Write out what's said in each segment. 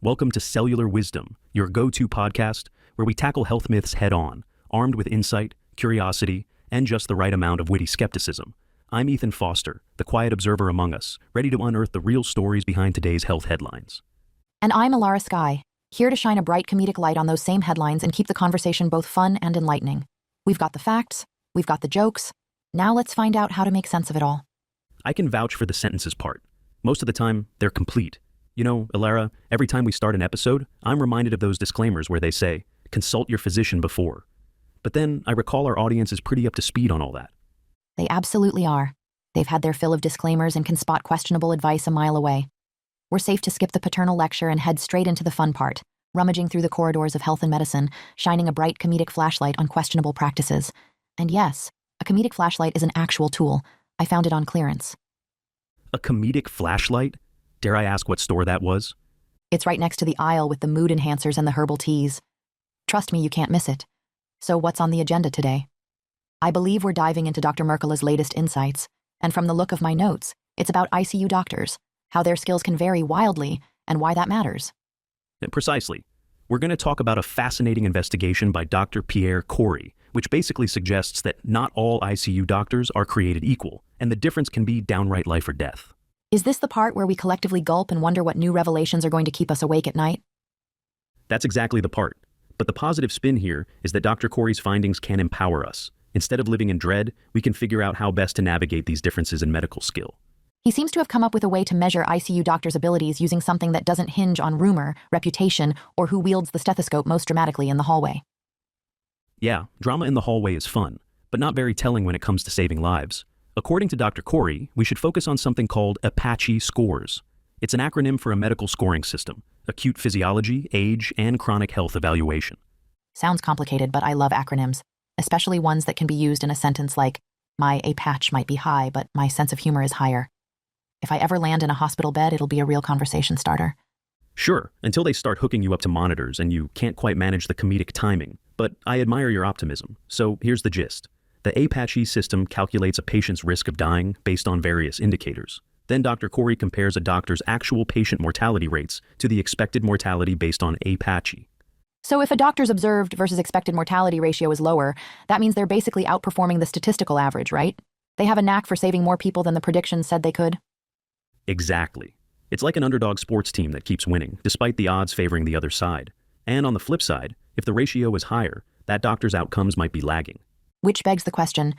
Welcome to Cellular Wisdom, your go-to podcast where we tackle health myths head-on, armed with insight, curiosity, and just the right amount of witty skepticism. I'm Ethan Foster, the quiet observer among us, ready to unearth the real stories behind today's health headlines. And I'm Alara Sky, here to shine a bright comedic light on those same headlines and keep the conversation both fun and enlightening. We've got the facts, we've got the jokes. Now let's find out how to make sense of it all. I can vouch for the sentences part. Most of the time, they're complete. You know, Alara, every time we start an episode, I'm reminded of those disclaimers where they say, consult your physician before. But then I recall our audience is pretty up to speed on all that. They absolutely are. They've had their fill of disclaimers and can spot questionable advice a mile away. We're safe to skip the paternal lecture and head straight into the fun part, rummaging through the corridors of health and medicine, shining a bright comedic flashlight on questionable practices. And yes, a comedic flashlight is an actual tool. I found it on clearance. A comedic flashlight? Dare I ask what store that was? It's right next to the aisle with the mood enhancers and the herbal teas. Trust me, you can't miss it. So what's on the agenda today? I believe we're diving into Dr. Mercola's latest insights, and from the look of my notes, it's about ICU doctors, how their skills can vary wildly, and why that matters. Precisely. We're going to talk about a fascinating investigation by Dr. Pierre Kory, which basically suggests that not all ICU doctors are created equal, and the difference can be downright life or death. Is this the part where we collectively gulp and wonder what new revelations are going to keep us awake at night? That's exactly the part. But the positive spin here is that Dr. Kory's findings can empower us. Instead of living in dread, we can figure out how best to navigate these differences in medical skill. He seems to have come up with a way to measure ICU doctors' abilities using something that doesn't hinge on rumor, reputation, or who wields the stethoscope most dramatically in the hallway. Yeah, drama in the hallway is fun, but not very telling when it comes to saving lives. According to Dr. Kory, we should focus on something called Apache scores. It's an acronym for a medical scoring system, acute physiology, age, and chronic health evaluation. Sounds complicated, but I love acronyms, especially ones that can be used in a sentence like, my Apache might be high, but my sense of humor is higher. If I ever land in a hospital bed, it'll be a real conversation starter. Sure, until they start hooking you up to monitors and you can't quite manage the comedic timing. But I admire your optimism, so here's the gist. The Apache system calculates a patient's risk of dying based on various indicators. Then Dr. Kory compares a doctor's actual patient mortality rates to the expected mortality based on Apache. So if a doctor's observed versus expected mortality ratio is lower, that means they're basically outperforming the statistical average, right? They have a knack for saving more people than the predictions said they could? Exactly. It's like an underdog sports team that keeps winning, despite the odds favoring the other side. And on the flip side, if the ratio is higher, that doctor's outcomes might be lagging. Which begs the question,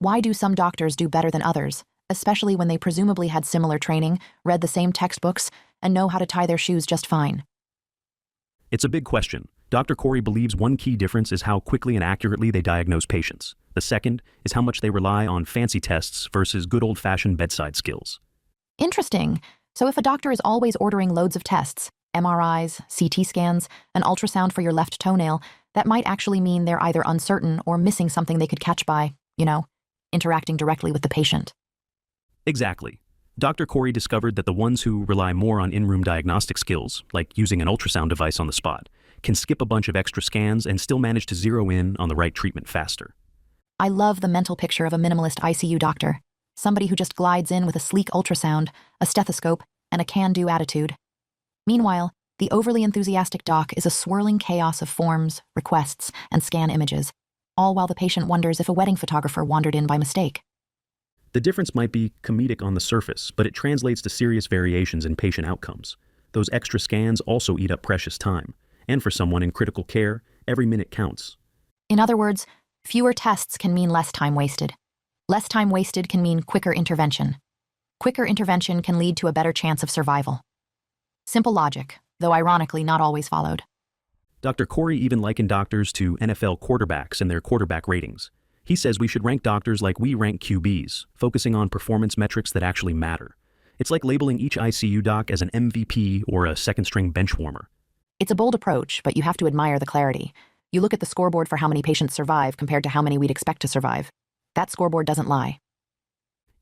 why do some doctors do better than others, especially when they presumably had similar training, read the same textbooks, and know how to tie their shoes just fine? It's a big question. Dr. Kory believes one key difference is how quickly and accurately they diagnose patients. The second is how much they rely on fancy tests versus good old-fashioned bedside skills. Interesting. So if a doctor is always ordering loads of tests, MRIs, CT scans, an ultrasound for your left toenail, that might actually mean they're either uncertain or missing something they could catch by, interacting directly with the patient. Exactly. Dr. Kory discovered that the ones who rely more on in-room diagnostic skills, like using an ultrasound device on the spot, can skip a bunch of extra scans and still manage to zero in on the right treatment faster. I love the mental picture of a minimalist ICU doctor, somebody who just glides in with a sleek ultrasound, a stethoscope, and a can-do attitude. Meanwhile, the overly enthusiastic doc is a swirling chaos of forms, requests, and scan images, all while the patient wonders if a wedding photographer wandered in by mistake. The difference might be comedic on the surface, but it translates to serious variations in patient outcomes. Those extra scans also eat up precious time, and for someone in critical care, every minute counts. In other words, fewer tests can mean less time wasted. Less time wasted can mean quicker intervention. Quicker intervention can lead to a better chance of survival. Simple logic, though ironically not always followed. Dr. Kory even likened doctors to NFL quarterbacks and their quarterback ratings. He says we should rank doctors like we rank QBs, focusing on performance metrics that actually matter. It's like labeling each ICU doc as an MVP or a second-string bench warmer. It's a bold approach, but you have to admire the clarity. You look at the scoreboard for how many patients survive compared to how many we'd expect to survive. That scoreboard doesn't lie.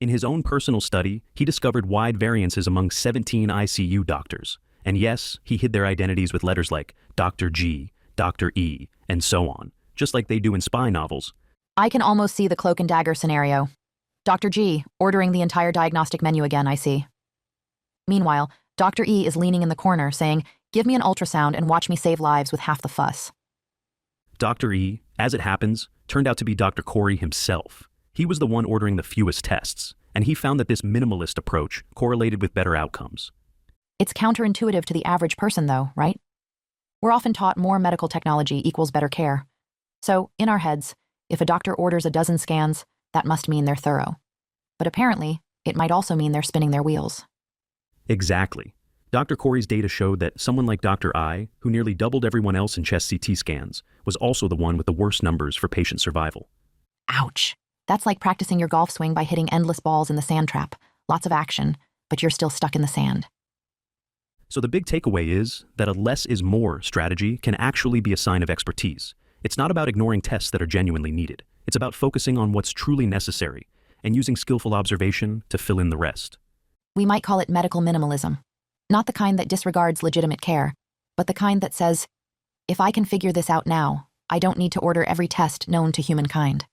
In his own personal study, he discovered wide variances among 17 ICU doctors. And yes, he hid their identities with letters like Dr. G, Dr. E, and so on, just like they do in spy novels. I can almost see the cloak and dagger scenario. Dr. G, ordering the entire diagnostic menu again, I see. Meanwhile, Dr. E is leaning in the corner saying, Give me an ultrasound and watch me save lives with half the fuss. Dr. E, as it happens, turned out to be Dr. Corey himself. He was the one ordering the fewest tests, and he found that this minimalist approach correlated with better outcomes. It's counterintuitive to the average person, though, right? We're often taught more medical technology equals better care. So, in our heads, if a doctor orders a dozen scans, that must mean they're thorough. But apparently, it might also mean they're spinning their wheels. Exactly. Dr. Corey's data showed that someone like Dr. I, who nearly doubled everyone else in chest CT scans, was also the one with the worst numbers for patient survival. Ouch. That's like practicing your golf swing by hitting endless balls in the sand trap. Lots of action, but you're still stuck in the sand. So the big takeaway is that a less is more strategy can actually be a sign of expertise. It's not about ignoring tests that are genuinely needed. It's about focusing on what's truly necessary and using skillful observation to fill in the rest. We might call it medical minimalism. Not the kind that disregards legitimate care, but the kind that says, if I can figure this out now, I don't need to order every test known to humankind.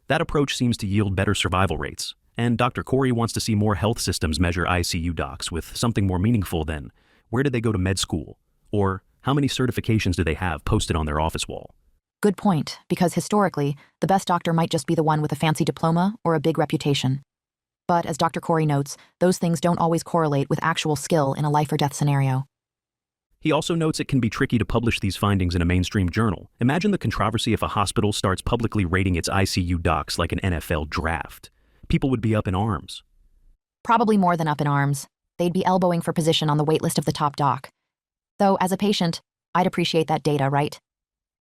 That approach seems to yield better survival rates, and Dr. Corey wants to see more health systems measure ICU docs with something more meaningful than where did they go to med school, or how many certifications do they have posted on their office wall. Good point, because historically, the best doctor might just be the one with a fancy diploma or a big reputation. But as Dr. Corey notes, those things don't always correlate with actual skill in a life or death scenario. He also notes it can be tricky to publish these findings in a mainstream journal. Imagine the controversy if a hospital starts publicly rating its ICU docs like an NFL draft. People would be up in arms. Probably more than up in arms. They'd be elbowing for position on the waitlist of the top doc. Though, as a patient, I'd appreciate that data, right?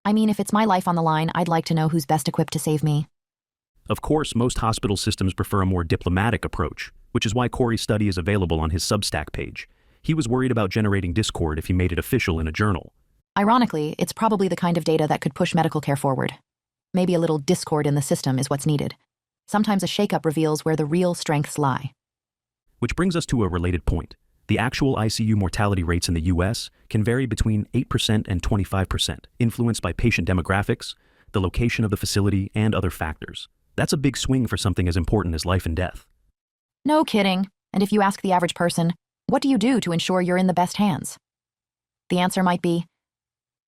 I mean, if it's my life on the line, I'd like to know who's best equipped to save me. Of course, most hospital systems prefer a more diplomatic approach, which is why Corey's study is available on his Substack page. He was worried about generating discord if he made it official in a journal. Ironically, it's probably the kind of data that could push medical care forward. Maybe a little discord in the system is what's needed. Sometimes a shakeup reveals where the real strengths lie. Which brings us to a related point. The actual ICU mortality rates in the US can vary between 8% and 25%, influenced by patient demographics, the location of the facility, and other factors. That's a big swing for something as important as life and death. No kidding. And if you ask the average person, what do you do to ensure you're in the best hands? The answer might be,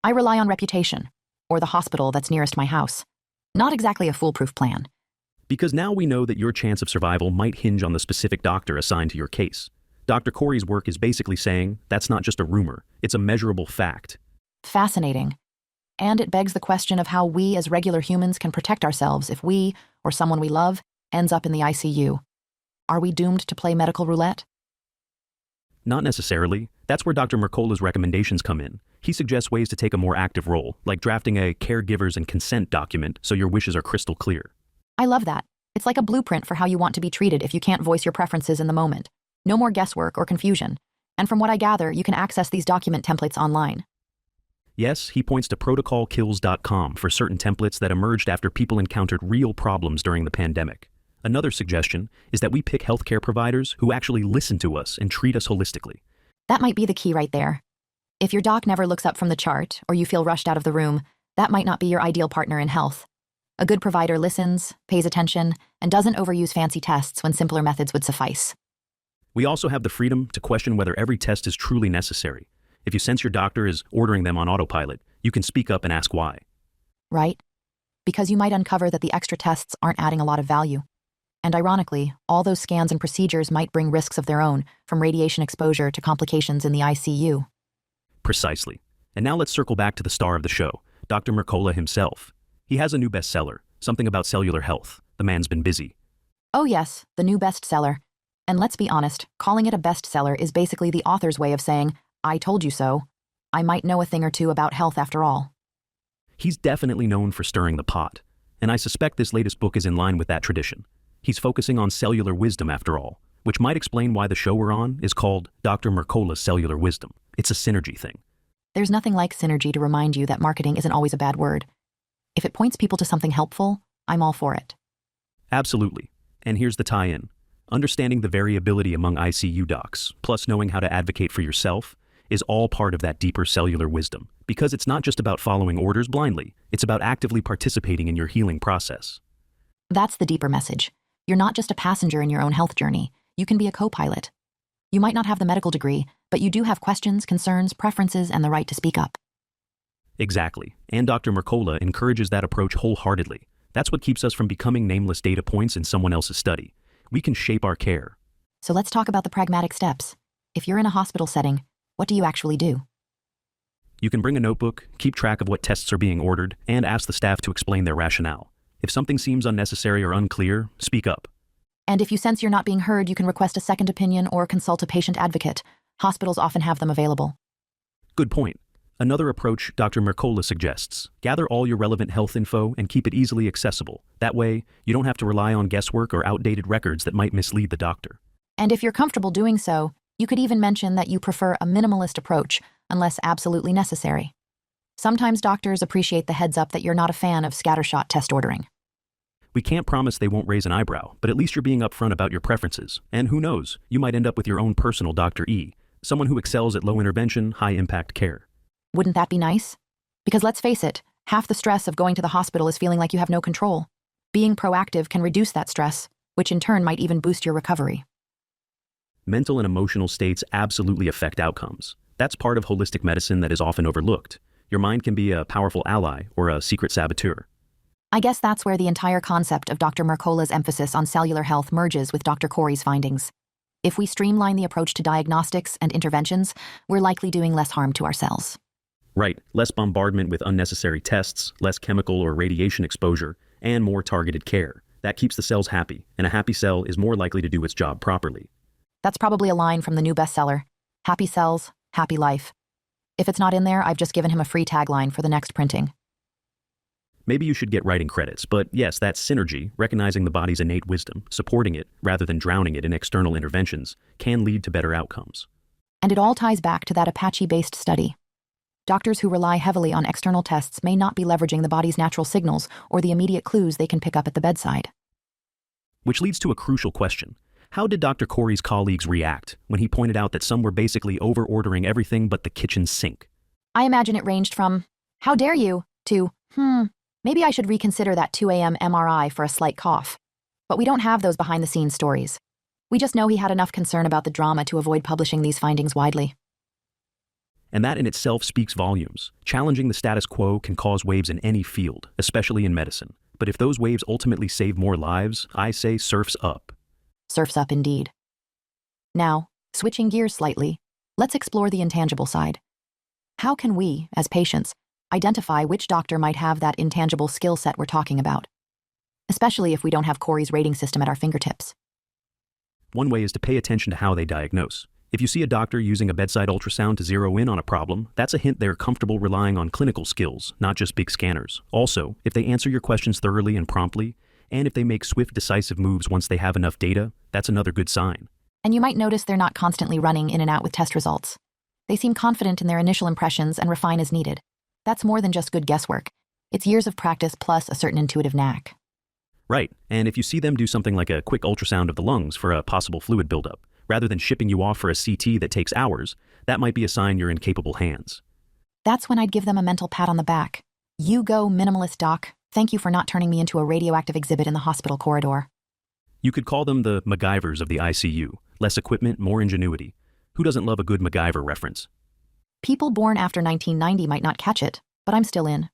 I rely on reputation, or the hospital that's nearest my house. Not exactly a foolproof plan. Because now we know that your chance of survival might hinge on the specific doctor assigned to your case. Dr. Corey's work is basically saying that's not just a rumor, it's a measurable fact. Fascinating. And it begs the question of how we as regular humans can protect ourselves if we, or someone we love, ends up in the ICU. Are we doomed to play medical roulette? Not necessarily. That's where Dr. Mercola's recommendations come in. He suggests ways to take a more active role, like drafting a caregivers and consent document so your wishes are crystal clear. I love that. It's like a blueprint for how you want to be treated if you can't voice your preferences in the moment. No more guesswork or confusion. And from what I gather, you can access these document templates online. Yes, he points to protocolkills.com for certain templates that emerged after people encountered real problems during the pandemic. Another suggestion is that we pick healthcare providers who actually listen to us and treat us holistically. That might be the key right there. If your doc never looks up from the chart, or you feel rushed out of the room, that might not be your ideal partner in health. A good provider listens, pays attention, and doesn't overuse fancy tests when simpler methods would suffice. We also have the freedom to question whether every test is truly necessary. If you sense your doctor is ordering them on autopilot, you can speak up and ask why. Right? Because you might uncover that the extra tests aren't adding a lot of value. And ironically, all those scans and procedures might bring risks of their own, from radiation exposure to complications in the ICU. Precisely. And now let's circle back to the star of the show, Dr. Mercola himself. He has a new bestseller, something about cellular health. The man's been busy. Oh yes, the new bestseller. And let's be honest, calling it a bestseller is basically the author's way of saying, I told you so. I might know a thing or two about health after all. He's definitely known for stirring the pot, and I suspect this latest book is in line with that tradition. He's focusing on cellular wisdom after all, which might explain why the show we're on is called Dr. Mercola's Cellular Wisdom. It's a synergy thing. There's nothing like synergy to remind you that marketing isn't always a bad word. If it points people to something helpful, I'm all for it. Absolutely. And here's the tie-in. Understanding the variability among ICU docs, plus knowing how to advocate for yourself, is all part of that deeper cellular wisdom. Because it's not just about following orders blindly, it's about actively participating in your healing process. That's the deeper message. You're not just a passenger in your own health journey. You can be a co-pilot. You might not have the medical degree, but you do have questions, concerns, preferences, and the right to speak up. Exactly. And Dr. Mercola encourages that approach wholeheartedly. That's what keeps us from becoming nameless data points in someone else's study. We can shape our care. So let's talk about the pragmatic steps. If you're in a hospital setting, what do you actually do? You can bring a notebook, keep track of what tests are being ordered, and ask the staff to explain their rationale. If something seems unnecessary or unclear, speak up. And if you sense you're not being heard, you can request a second opinion or consult a patient advocate. Hospitals often have them available. Good point. Another approach Dr. Mercola suggests: gather all your relevant health info and keep it easily accessible. That way, you don't have to rely on guesswork or outdated records that might mislead the doctor. And if you're comfortable doing so, you could even mention that you prefer a minimalist approach, unless absolutely necessary. Sometimes doctors appreciate the heads up that you're not a fan of scattershot test ordering. We can't promise they won't raise an eyebrow, but at least you're being upfront about your preferences. And who knows, you might end up with your own personal Dr. E, someone who excels at low intervention, high impact care. Wouldn't that be nice? Because let's face it, half the stress of going to the hospital is feeling like you have no control. Being proactive can reduce that stress, which in turn might even boost your recovery. Mental and emotional states absolutely affect outcomes. That's part of holistic medicine that is often overlooked. Your mind can be a powerful ally or a secret saboteur. I guess that's where the entire concept of Dr. Mercola's emphasis on cellular health merges with Dr. Corey's findings. If we streamline the approach to diagnostics and interventions, we're likely doing less harm to our cells. Right, less bombardment with unnecessary tests, less chemical or radiation exposure, and more targeted care. That keeps the cells happy, and a happy cell is more likely to do its job properly. That's probably a line from the new bestseller, Happy Cells, Happy Life. If it's not in there, I've just given him a free tagline for the next printing. Maybe you should get writing credits, but yes, that synergy, recognizing the body's innate wisdom, supporting it rather than drowning it in external interventions, can lead to better outcomes. And it all ties back to that Apache-based study. Doctors who rely heavily on external tests may not be leveraging the body's natural signals or the immediate clues they can pick up at the bedside. Which leads to a crucial question. How did Dr. Corey's colleagues react when he pointed out that some were basically over-ordering everything but the kitchen sink? I imagine it ranged from, "How dare you?" to, maybe I should reconsider that 2 a.m. MRI for a slight cough. But we don't have those behind-the-scenes stories. We just know he had enough concern about the drama to avoid publishing these findings widely. And that in itself speaks volumes. Challenging the status quo can cause waves in any field, especially in medicine. But if those waves ultimately save more lives, I say surf's up. Surf's up indeed. Now, switching gears slightly, let's explore the intangible side. How can we, as patients, identify which doctor might have that intangible skill set we're talking about? Especially if we don't have Corey's rating system at our fingertips. One way is to pay attention to how they diagnose. If you see a doctor using a bedside ultrasound to zero in on a problem, that's a hint they're comfortable relying on clinical skills, not just big scanners. Also, if they answer your questions thoroughly and promptly, and if they make swift, decisive moves once they have enough data, that's another good sign. And you might notice they're not constantly running in and out with test results. They seem confident in their initial impressions and refine as needed. That's more than just good guesswork. It's years of practice plus a certain intuitive knack. Right, and if you see them do something like a quick ultrasound of the lungs for a possible fluid buildup, rather than shipping you off for a CT that takes hours, that might be a sign you're in capable hands. That's when I'd give them a mental pat on the back. You go, minimalist doc. Thank you for not turning me into a radioactive exhibit in the hospital corridor. You could call them the MacGyvers of the ICU. Less equipment, more ingenuity. Who doesn't love a good MacGyver reference? People born after 1990 might not catch it, but I'm still in.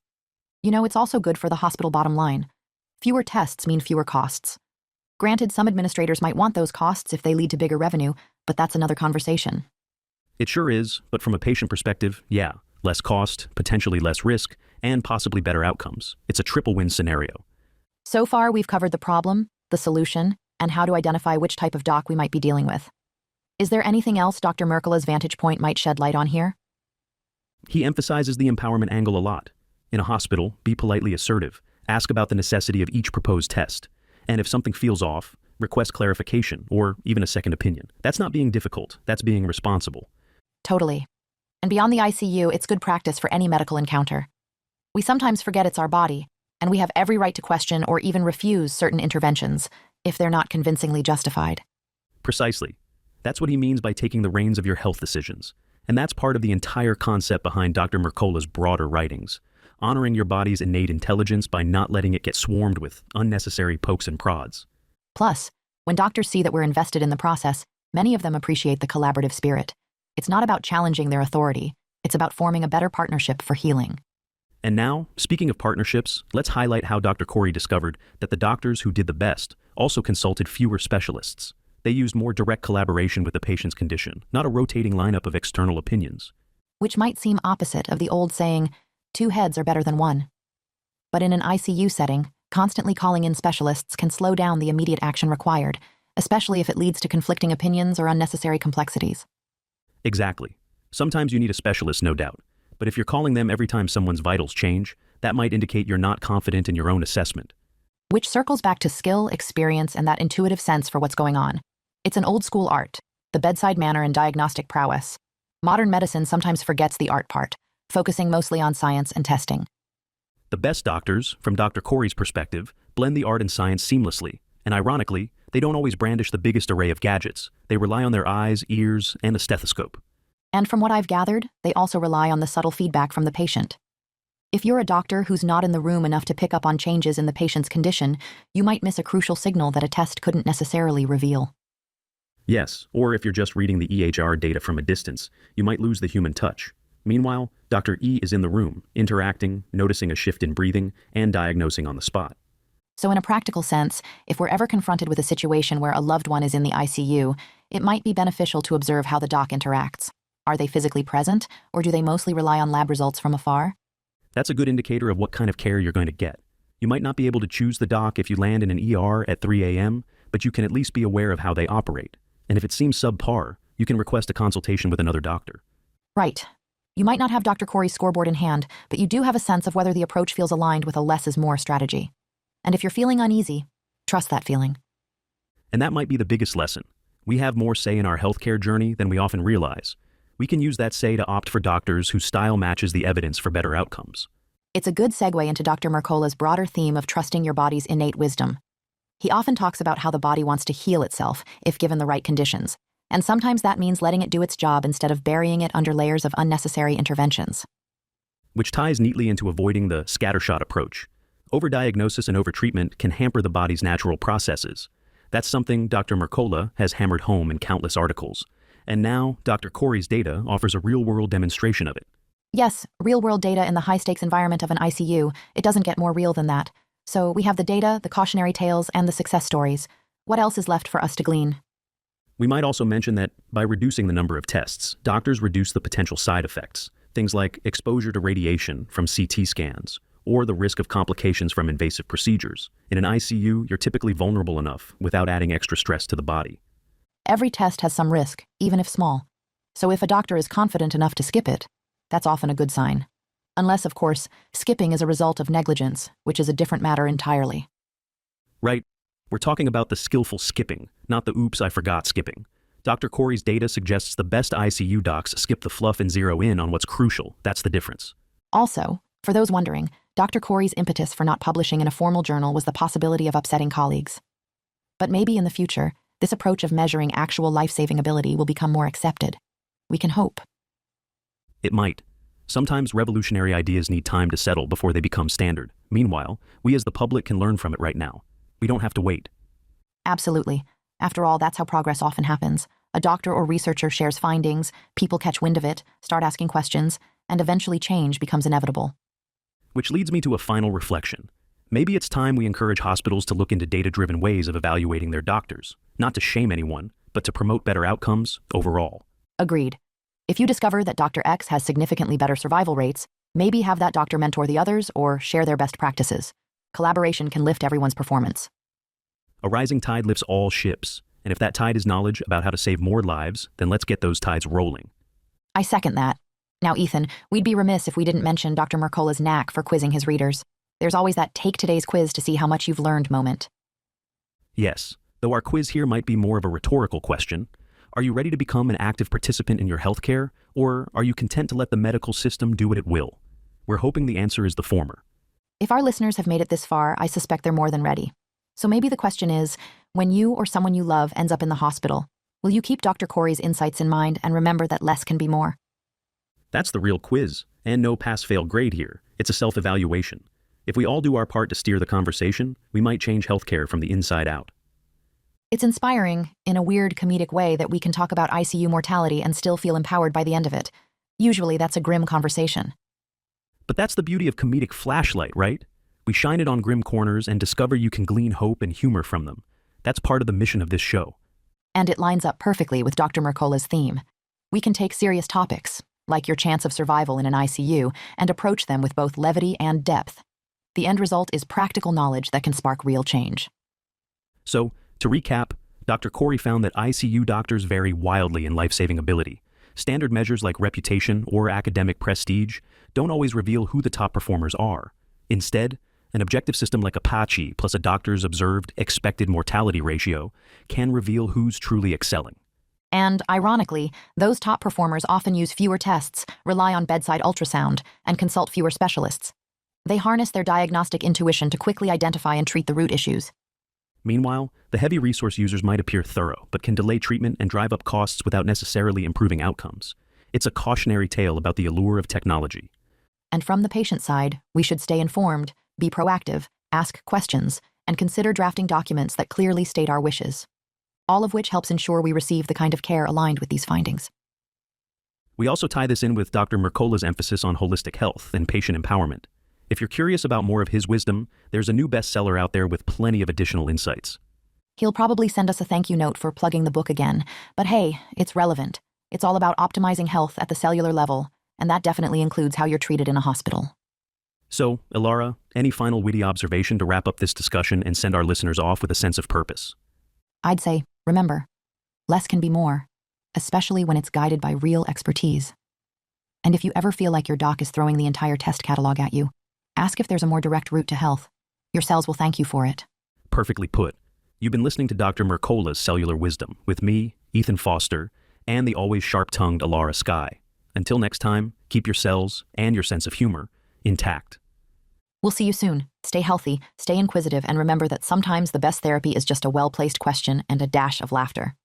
You know, it's also good for the hospital bottom line. Fewer tests mean fewer costs. Granted, some administrators might want those costs if they lead to bigger revenue, but that's another conversation. It sure is, but from a patient perspective, yeah. Less cost, potentially less risk, and possibly better outcomes. It's a triple win scenario. So far, we've covered the problem, the solution, and how to identify which type of doc we might be dealing with. Is there anything else Dr. Mercola's vantage point might shed light on here? He emphasizes the empowerment angle a lot. In a hospital, be politely assertive. Ask about the necessity of each proposed test. And if something feels off, request clarification or even a second opinion. That's not being difficult. That's being responsible. Totally. And beyond the ICU, it's good practice for any medical encounter. We sometimes forget it's our body, and we have every right to question or even refuse certain interventions if they're not convincingly justified. Precisely. That's what he means by taking the reins of your health decisions. And that's part of the entire concept behind Dr. Mercola's broader writings. Honoring your body's innate intelligence by not letting it get swarmed with unnecessary pokes and prods. Plus, when doctors see that we're invested in the process, Many of them appreciate the collaborative spirit. It's not about challenging their authority, it's about forming a better partnership for healing. And now, speaking of partnerships, let's highlight how Dr. Corey discovered that the doctors who did the best also consulted fewer specialists. They used more direct collaboration with the patient's condition, not a rotating lineup of external opinions. Which might seem opposite of the old saying, two heads are better than one. But in an ICU setting, constantly calling in specialists can slow down the immediate action required, especially if it leads to conflicting opinions or unnecessary complexities. Exactly. Sometimes you need a specialist, no doubt. But if you're calling them every time someone's vitals change, that might indicate you're not confident in your own assessment. Which circles back to skill, experience, and that intuitive sense for what's going on. It's an old-school art, the bedside manner and diagnostic prowess. Modern medicine sometimes forgets the art part, focusing mostly on science and testing. The best doctors, from Dr. Corey's perspective, blend the art and science seamlessly, and ironically, they don't always brandish the biggest array of gadgets. They rely on their eyes, ears, and a stethoscope. And from what I've gathered, they also rely on the subtle feedback from the patient. If you're a doctor who's not in the room enough to pick up on changes in the patient's condition, you might miss a crucial signal that a test couldn't necessarily reveal. Yes, or if you're just reading the EHR data from a distance, you might lose the human touch. Meanwhile, Dr. E is in the room, interacting, noticing a shift in breathing, and diagnosing on the spot. So in a practical sense, if we're ever confronted with a situation where a loved one is in the ICU, it might be beneficial to observe how the doc interacts. Are they physically present, or do they mostly rely on lab results from afar? That's a good indicator of what kind of care you're going to get. You might not be able to choose the doc if you land in an ER at 3 a.m., but you can at least be aware of how they operate. And if it seems subpar, you can request a consultation with another doctor. Right. You might not have Dr. Corey's scoreboard in hand, but you do have a sense of whether the approach feels aligned with a less is more strategy. And if you're feeling uneasy, trust that feeling. And that might be the biggest lesson. We have more say in our healthcare journey than we often realize. We can use that say to opt for doctors whose style matches the evidence for better outcomes. It's a good segue into Dr. Mercola's broader theme of trusting your body's innate wisdom. He often talks about how the body wants to heal itself if given the right conditions, and sometimes that means letting it do its job instead of burying it under layers of unnecessary interventions. Which ties neatly into avoiding the scattershot approach. Overdiagnosis and overtreatment can hamper the body's natural processes. That's something Dr. Mercola has hammered home in countless articles. And now, Dr. Corey's data offers a real-world demonstration of it. Yes, real-world data in the high-stakes environment of an ICU. It doesn't get more real than that. So we have the data, the cautionary tales, and the success stories. What else is left for us to glean? We might also mention that by reducing the number of tests, doctors reduce the potential side effects, things like exposure to radiation from CT scans, or the risk of complications from invasive procedures. In an ICU, you're typically vulnerable enough without adding extra stress to the body. Every test has some risk, even if small. So if a doctor is confident enough to skip it, that's often a good sign. Unless, of course, skipping is a result of negligence, which is a different matter entirely. Right. We're talking about the skillful skipping, not the oops, I forgot skipping. Dr. Corey's data suggests the best ICU docs skip the fluff and zero in on what's crucial. That's the difference. Also, for those wondering, Dr. Corey's impetus for not publishing in a formal journal was the possibility of upsetting colleagues. But maybe in the future, this approach of measuring actual life-saving ability will become more accepted. We can hope. It might. Sometimes revolutionary ideas need time to settle before they become standard. Meanwhile, we as the public can learn from it right now. We don't have to wait. Absolutely. After all, that's how progress often happens. A doctor or researcher shares findings, people catch wind of it, start asking questions, and eventually change becomes inevitable. Which leads me to a final reflection. Maybe it's time we encourage hospitals to look into data-driven ways of evaluating their doctors, not to shame anyone, but to promote better outcomes overall. Agreed. If you discover that Dr. X has significantly better survival rates, maybe have that doctor mentor the others or share their best practices. Collaboration can lift everyone's performance. A rising tide lifts all ships, and if that tide is knowledge about how to save more lives, then let's get those tides rolling. I second that. Now, Ethan, we'd be remiss if we didn't mention Dr. Mercola's knack for quizzing his readers. There's always that take today's quiz to see how much you've learned moment. Yes, though our quiz here might be more of a rhetorical question. Are you ready to become an active participant in your healthcare, or are you content to let the medical system do what it will? We're hoping the answer is the former. If our listeners have made it this far, I suspect they're more than ready. So maybe the question is, when you or someone you love ends up in the hospital, will you keep Dr. Corey's insights in mind and remember that less can be more? That's the real quiz, and no pass-fail grade here. It's a self-evaluation. If we all do our part to steer the conversation, we might change healthcare from the inside out. It's inspiring, in a weird comedic way, that we can talk about ICU mortality and still feel empowered by the end of it. Usually that's a grim conversation. But that's the beauty of comedic flashlight, right? We shine it on grim corners and discover you can glean hope and humor from them. That's part of the mission of this show. And it lines up perfectly with Dr. Mercola's theme. We can take serious topics, like your chance of survival in an ICU, and approach them with both levity and depth. The end result is practical knowledge that can spark real change. So, to recap, Dr. Corey found that ICU doctors vary wildly in life-saving ability. Standard measures like reputation or academic prestige don't always reveal who the top performers are. Instead, an objective system like Apache plus a doctor's observed expected mortality ratio can reveal who's truly excelling. And, ironically, those top performers often use fewer tests, rely on bedside ultrasound, and consult fewer specialists. They harness their diagnostic intuition to quickly identify and treat the root issues. Meanwhile, the heavy resource users might appear thorough, but can delay treatment and drive up costs without necessarily improving outcomes. It's a cautionary tale about the allure of technology. And from the patient side, we should stay informed, be proactive, ask questions, and consider drafting documents that clearly state our wishes. All of which helps ensure we receive the kind of care aligned with these findings. We also tie this in with Dr. Mercola's emphasis on holistic health and patient empowerment. If you're curious about more of his wisdom, there's a new bestseller out there with plenty of additional insights. He'll probably send us a thank you note for plugging the book again, but hey, it's relevant. It's all about optimizing health at the cellular level, and that definitely includes how you're treated in a hospital. So, Ilara, any final witty observation to wrap up this discussion and send our listeners off with a sense of purpose? I'd say, remember, less can be more, especially when it's guided by real expertise. And if you ever feel like your doc is throwing the entire test catalog at you, ask if there's a more direct route to health. Your cells will thank you for it. Perfectly put. You've been listening to Dr. Mercola's Cellular Wisdom with me, Ethan Foster, and the always sharp-tongued Ilara Sky. Until next time, keep your cells and your sense of humor intact. We'll see you soon. Stay healthy, stay inquisitive, and remember that sometimes the best therapy is just a well-placed question and a dash of laughter.